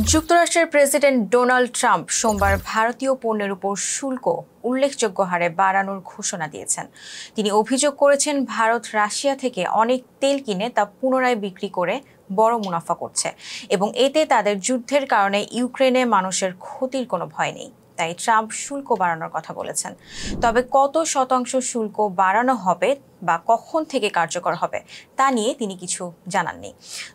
যুক্তরাষ্ট্রের president Donald Trump সোমবার ভারতীয় পণ্যের উপর শুল্ক উল্লেখযোগ্য হারে বাড়ানোর ঘোষণা দিয়েছেন। তিনি অভিযোগ করেছেন ভারত রাশিয়া থেকে অনেক তেল কিনে তা পুনরায় বিক্রি করে বড় মুনাফা করছে এবং এতে তাদের যুদ্ধের কারণে ইউক্রেনে মানুষের ক্ষতির কোনো ভয় নেই। তাই ট্রাম্প শুল্ক বাড়ানোর কথা বলেছেন। তবে কত শতাংশ শুল্ক বাড়ানো হবে বা কখন থেকে কার্যকর হবে তা নিয়ে তিনি কিছু জানাননি।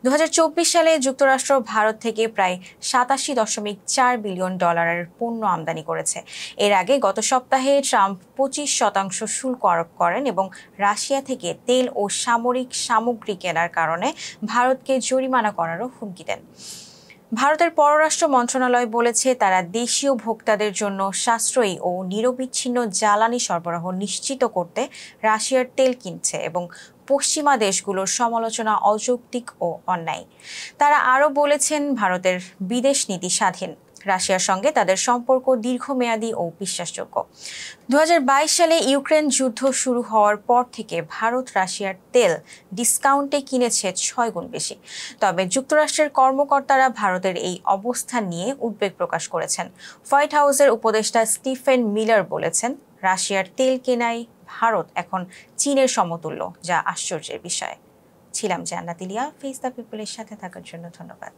2024 সালে যুক্তরাষ্ট্র ভারত থেকে প্রায় 87.4 বিলিয়ন ডলারের পণ্য আমদানি করেছে। এর আগে গত সপ্তাহে ট্রাম্প 25% শুল্ক আরোপ করেন এবং রাশিয়া থেকে তেল ও সামরিক সামগ্রী কেনার কারণে ভারতকে জরিমানা করারও হুমকি দেন। ভারতের পররাষ্ট্র মন্ত্রণালয় বলেছে তারা দেশীয় ভোক্তাদের জন্য সাশ্রয়ী ও নিরবিচ্ছিন্ন জ্বালানি সরবরাহ নিশ্চিত করতে রাশিয়ার তেল কিনছে এবং পশ্চিমা দেশগুলোর সমালোচনা অযৌক্তিক ও অন্যায়। তারা আরও বলেছেন ভারতের বিদেশ নীতি স্বাধীন, রাশিয়ার সঙ্গে তাদের সম্পর্ক দীর্ঘমেয়াদী ও বিশ্বাসযোগ্য। 2022 সালে ইউক্রেন যুদ্ধ শুরু হওয়ার পর থেকে ভারত রাশিয়ার তেল ডিসকাউন্টে কিনেছে 6 গুণ বেশি। তবে যুক্তরাষ্ট্রের কর্মকর্তারা ভারতের এই অবস্থান নিয়ে উদ্বেগ প্রকাশ করেছেন। হোয়াইট হাউসের উপদেষ্টা স্টিফেন মিলার বলেছেন, রাশিয়ার তেল কেনায় ভারত এখন চীনের সমতুল্য, যা আশ্চর্যের বিষয়। ছিলাম জান্নাত ইলিয়া। ফেস দ্য পিপলের সাথে থাকার জন্য ধন্যবাদ।